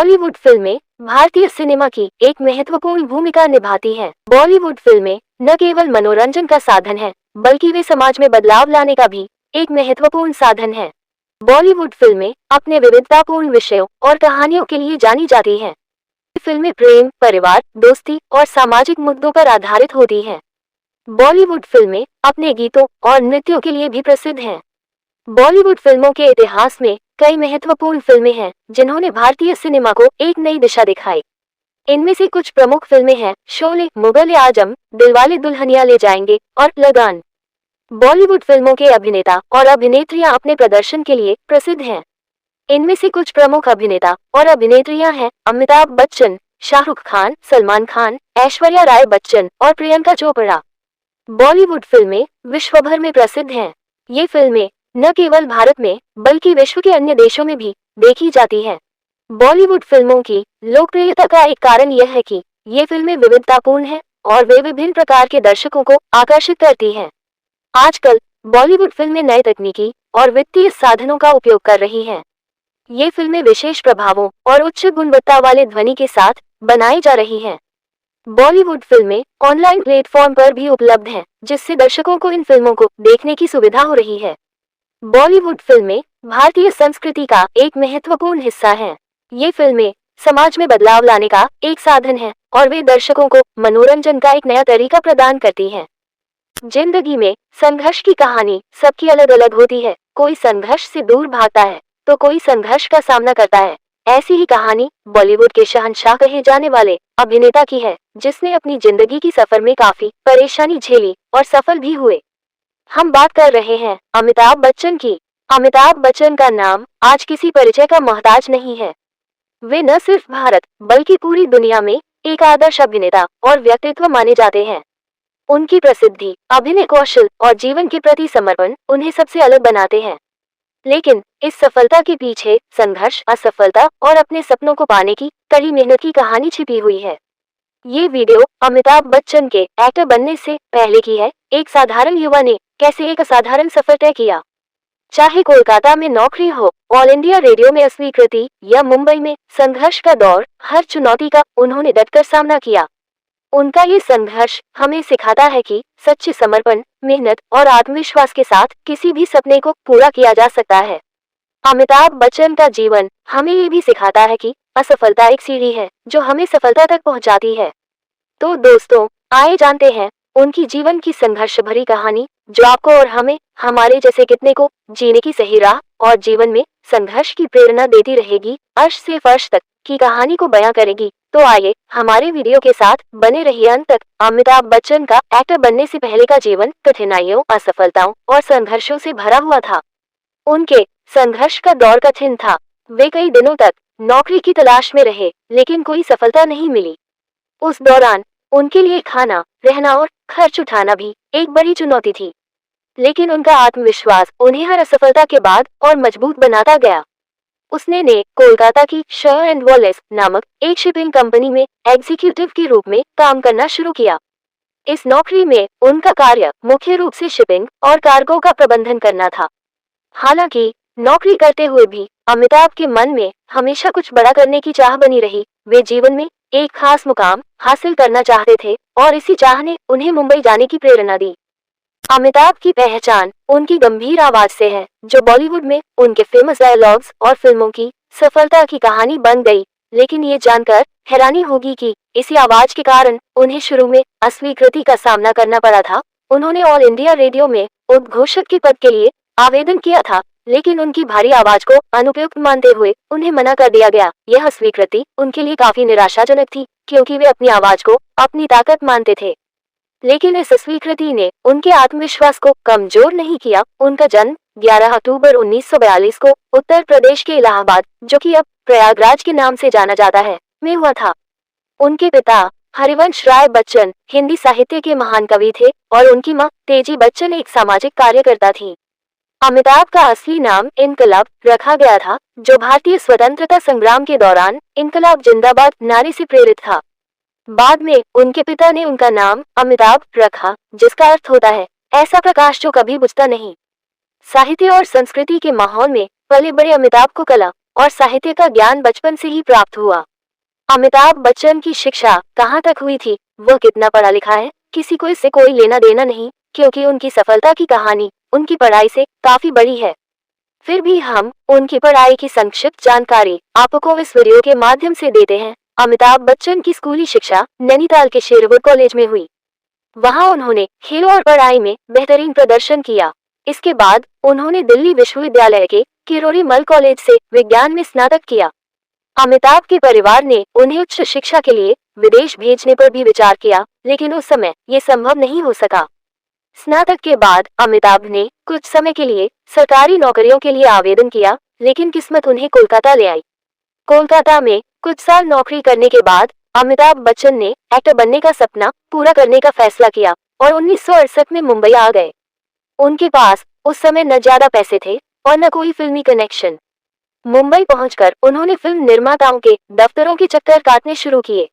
बॉलीवुड फिल्में भारतीय सिनेमा की एक महत्वपूर्ण भूमिका निभाती हैं। बॉलीवुड फिल्में न केवल मनोरंजन का साधन है, बल्कि वे समाज में बदलाव लाने का भी एक महत्वपूर्ण साधन है। बॉलीवुड फिल्में अपने विविधतापूर्ण विषयों और कहानियों के लिए जानी जाती हैं। फिल्में प्रेम, परिवार, दोस्ती और सामाजिक मुद्दों पर आधारित होती हैं। बॉलीवुड फिल्में अपने गीतों और नृत्यों के लिए भी प्रसिद्ध हैं। बॉलीवुड फिल्मों के इतिहास में कई महत्वपूर्ण फिल्में हैं जिन्होंने भारतीय सिनेमा को एक नई दिशा दिखाई। इनमें से कुछ प्रमुख फिल्में हैं शोले, मुगल-ए-आजम, दिलवाले दुल्हनिया ले जाएंगे और लगान। बॉलीवुड फिल्मों के अभिनेता और अभिनेत्रियां अपने प्रदर्शन के लिए प्रसिद्ध हैं। इनमें से कुछ प्रमुख अभिनेता और अभिनेत्रियां हैं अमिताभ बच्चन, शाहरुख खान, सलमान खान, ऐश्वर्या राय बच्चन और प्रियंका चोपड़ा। बॉलीवुड फिल्में विश्व भर में प्रसिद्ध हैं। ये फिल्में न केवल भारत में बल्कि विश्व के अन्य देशों में भी देखी जाती हैं। बॉलीवुड फिल्मों की लोकप्रियता का एक कारण यह है कि ये फिल्में विविधतापूर्ण हैं और वे विभिन्न प्रकार के दर्शकों को आकर्षित करती हैं। आजकल बॉलीवुड फिल्में नए तकनीकी और वित्तीय साधनों का उपयोग कर रही हैं। ये फिल्में विशेष प्रभावों और उच्च गुणवत्ता वाले ध्वनि के साथ बनाई जा रही हैं। बॉलीवुड फिल्में ऑनलाइन प्लेटफॉर्म पर भी उपलब्ध हैं, जिससे दर्शकों को इन फिल्मों को देखने की सुविधा हो रही है। बॉलीवुड फिल्में भारतीय संस्कृति का एक महत्वपूर्ण हिस्सा हैं। ये फिल्में समाज में बदलाव लाने का एक साधन है और वे दर्शकों को मनोरंजन का एक नया तरीका प्रदान करती हैं। जिंदगी में संघर्ष की कहानी सबकी अलग अलग होती है। कोई संघर्ष से दूर भागता है तो कोई संघर्ष का सामना करता है। ऐसी ही कहानी बॉलीवुड के शहंशाह कहे जाने वाले अभिनेता की है, जिसने अपनी जिंदगी की सफर में काफी परेशानी झेली और सफल भी हुए। हम बात कर रहे हैं अमिताभ बच्चन की। अमिताभ बच्चन का नाम आज किसी परिचय का मोहताज नहीं है। वे न सिर्फ भारत बल्कि पूरी दुनिया में एक आदर्श अभिनेता और व्यक्तित्व माने जाते हैं। उनकी प्रसिद्धि, अभिनय कौशल और जीवन के प्रति समर्पण उन्हें सबसे अलग बनाते हैं। लेकिन इस सफलता के पीछे संघर्ष, असफलता और अपने सपनों को पाने की कड़ी मेहनत की कहानी छिपी हुई है। ये वीडियो अमिताभ बच्चन के एक्टर बनने से पहले की है। एक साधारण युवा ने कैसे एक असाधारण सफर तय किया। चाहे कोलकाता में नौकरी हो, ऑल इंडिया रेडियो में अस्वीकृति या मुंबई में संघर्ष का दौर, हर चुनौती का उन्होंने डटकर सामना किया। उनका ये संघर्ष हमें सिखाता है कि सच्चे समर्पण, मेहनत और आत्मविश्वास के साथ किसी भी सपने को पूरा किया जा सकता है। अमिताभ बच्चन का जीवन हमें ये भी सिखाता है कि असफलता एक सीढ़ी है जो हमें सफलता तक पहुंचाती है। तो दोस्तों, आइए जानते हैं उनकी जीवन की संघर्ष भरी कहानी, जो आपको और हमें, हमारे जैसे कितने को जीने की सही राह और जीवन में संघर्ष की प्रेरणा देती रहेगी, अर्श से फर्श तक की कहानी को बयां करेगी। तो आइए हमारे वीडियो के साथ बने रहिए अंत तक। अमिताभ बच्चन का एक्टर बनने से पहले का जीवन कठिनाइयों, असफलताओं और संघर्षों से भरा हुआ था। उनके संघर्ष का दौर कठिन था। वे कई दिनों तक नौकरी की तलाश में रहे, लेकिन कोई सफलता नहीं मिली। उस दौरान उनके लिए खाना, रहना और खर्च उठाना भी एक बड़ी चुनौती थी। लेकिन उनका आत्मविश्वास उन्हें हर असफलता के बाद और मजबूत बनाता गया। उसने कोलकाता की शर एंड वॉलेस नामक एक शिपिंग कंपनी में एग्जीक्यूटिव के रूप में काम करना शुरू किया। इस नौकरी में उनका कार्य मुख्य रूप से शिपिंग और कार्गो का प्रबंधन करना था। हालांकि नौकरी करते हुए भी अमिताभ के मन में हमेशा कुछ बड़ा करने की चाह बनी रही। वे जीवन में एक खास मुकाम हासिल करना चाहते थे और इसी चाह ने उन्हें मुंबई जाने की प्रेरणा दी। अमिताभ की पहचान उनकी गंभीर आवाज से है, जो बॉलीवुड में उनके फेमस डायलॉग्स और फिल्मों की सफलता की कहानी बन गई। लेकिन ये जानकर हैरानी होगी कि इसी आवाज के कारण उन्हें शुरू में अस्वीकृति का सामना करना पड़ा था। उन्होंने ऑल इंडिया रेडियो में उद्घोषक के पद के लिए आवेदन किया था, लेकिन उनकी भारी आवाज को अनुपयुक्त मानते हुए उन्हें मना कर दिया गया। यह अस्वीकृति उनके लिए काफी निराशाजनक थी, क्योंकि वे अपनी आवाज को अपनी ताकत मानते थे। लेकिन इस अस्वीकृति ने उनके आत्मविश्वास को कमजोर नहीं किया। उनका जन्म 11 अक्टूबर 1942 को उत्तर प्रदेश के इलाहाबाद, जो कि अब प्रयागराज के नाम से जाना जाता है, में हुआ था। उनके पिता हरिवंश राय बच्चन हिंदी साहित्य के महान कवि थे और उनकी मां तेजी बच्चन एक सामाजिक कार्यकर्ता थी। अमिताभ का असली नाम इनकलाब रखा गया था, जो भारतीय स्वतंत्रता संग्राम के दौरान इनकलाब जिंदाबाद नारे से प्रेरित था। बाद में उनके पिता ने उनका नाम अमिताभ रखा, जिसका अर्थ होता है ऐसा प्रकाश जो कभी बुझता नहीं। साहित्य और संस्कृति के माहौल में पले बड़े अमिताभ को कला, और साहित्य का ज्ञान बचपन से ही प्राप्त हुआ। अमिताभ बच्चन की शिक्षा कहाँ तक हुई थी, वह कितना पढ़ा लिखा है, किसी को इससे कोई लेना देना नहीं, क्योंकि उनकी सफलता की कहानी उनकी पढ़ाई से काफी बड़ी है। फिर भी हम उनकी पढ़ाई की संक्षिप्त जानकारी आपको इस वीडियो के माध्यम से देते हैं। अमिताभ बच्चन की स्कूली शिक्षा नैनीताल के शेरवुड कॉलेज में हुई। वहां उन्होंने खेलों और पढ़ाई में बेहतरीन प्रदर्शन किया। इसके बाद उन्होंने दिल्ली विश्वविद्यालय के किरोरी मल कॉलेज से विज्ञान में स्नातक किया। अमिताभ के परिवार ने उन्हें उच्च शिक्षा के लिए विदेश भेजने पर भी विचार किया, लेकिन उस समय ये संभव नहीं हो सका। स्नातक के बाद अमिताभ ने कुछ समय के लिए सरकारी नौकरियों के लिए आवेदन किया, लेकिन किस्मत उन्हें कोलकाता ले आई। कोलकाता में कुछ साल नौकरी करने के बाद अमिताभ बच्चन ने एक्टर बनने का सपना पूरा करने का फैसला किया और 1968 में मुंबई आ गए। उनके पास उस समय न ज्यादा पैसे थे और न कोई फिल्मी कनेक्शन। मुंबई पहुंचकर उन्होंने फिल्म निर्माताओं के दफ्तरों के चक्कर काटने शुरू किए।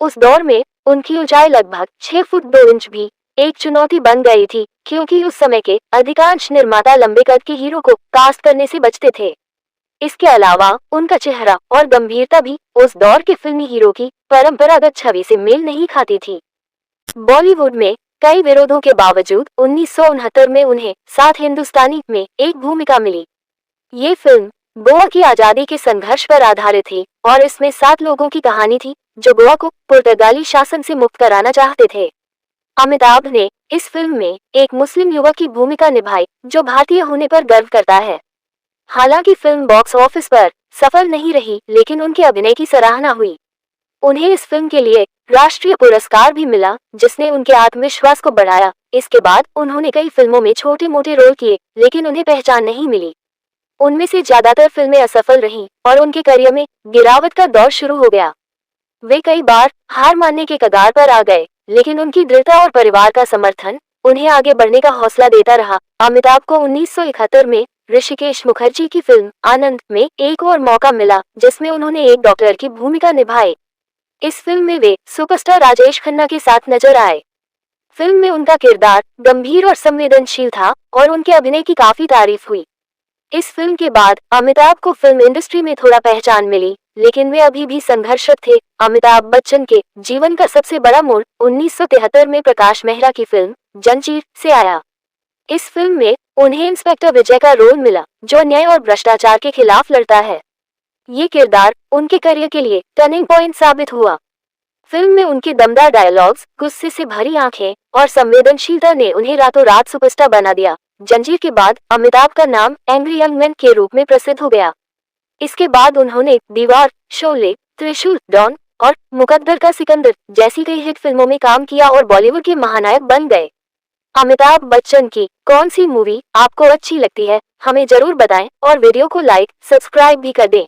उस दौर में उनकी ऊंचाई लगभग 6 फुट 2 इंच भी एक चुनौती बन गई थी, क्योंकि उस समय के अधिकांश निर्माता लंबे कद के हीरो को कास्ट करने से बचते थे। इसके अलावा उनका चेहरा और गंभीरता भी उस दौर के फिल्मी हीरो की परंपरागत छवि से मेल नहीं खाती थी। बॉलीवुड में कई विरोधों के बावजूद 1969 में उन्हें साथ हिंदुस्तानी में एक भूमिका मिली। ये फिल्म गोवा की आजादी के संघर्ष पर आधारित थी और इसमें 7 लोगों की कहानी थी जो गोवा को पुर्तगाली शासन से मुक्त कराना चाहते थे। अमिताभ ने इस फिल्म में एक मुस्लिम युवक की भूमिका निभाई जो भारतीय होने पर गर्व करता है। हालांकि फिल्म बॉक्स ऑफिस पर सफल नहीं रही, लेकिन उनके अभिनय की सराहना हुई। उन्हें इस फिल्म के लिए राष्ट्रीय पुरस्कार भी मिला, जिसने उनके आत्मविश्वास को बढ़ाया। इसके बाद उन्होंने कई फिल्मों में छोटे मोटे रोल किए, लेकिन उन्हें पहचान नहीं मिली। उनमें से ज्यादातर फिल्में असफल रहीं और उनके करियर में गिरावट का दौर शुरू हो गया। वे कई बार हार मानने के कगार पर आ गए, लेकिन उनकी दृढ़ता और परिवार का समर्थन उन्हें आगे बढ़ने का हौसला देता रहा। अमिताभ को 1971 में ऋषिकेश मुखर्जी की फिल्म आनंद में एक और मौका मिला, जिसमें उन्होंने एक डॉक्टर की भूमिका निभाई। इस फिल्म में वे सुपरस्टार राजेश खन्ना के साथ नजर आए। फिल्म में उनका किरदार गंभीर और संवेदनशील था और उनके अभिनय की काफी तारीफ हुई। इस फिल्म के बाद अमिताभ को फिल्म इंडस्ट्री में थोड़ा पहचान मिली, लेकिन वे अभी भी संघर्षरत थे। अमिताभ बच्चन के जीवन का सबसे बड़ा मोड़ 1973 में प्रकाश मेहरा की फिल्म जंजीर से आया। इस फिल्म में उन्हें इंस्पेक्टर विजय का रोल मिला, जो अन्याय और भ्रष्टाचार के खिलाफ लड़ता है। ये किरदार उनके करियर के लिए टर्निंग पॉइंट साबित हुआ। फिल्म में उनके दमदार डायलॉग्स, गुस्से से भरी आंखें और संवेदनशीलता ने उन्हें रातों रात सुपरस्टार बना दिया। जंजीर के बाद अमिताभ का नाम एंग्री यंग मैन के रूप में प्रसिद्ध हो गया। इसके बाद उन्होंने दीवार, शोले, त्रिशूल, डॉन और मुकद्दर का सिकंदर जैसी कई हिट फिल्मों में काम किया और बॉलीवुड के महानायक बन गए। अमिताभ बच्चन की कौन सी मूवी आपको अच्छी लगती है, हमें जरूर बताएं और वीडियो को लाइक, सब्सक्राइब भी कर दें।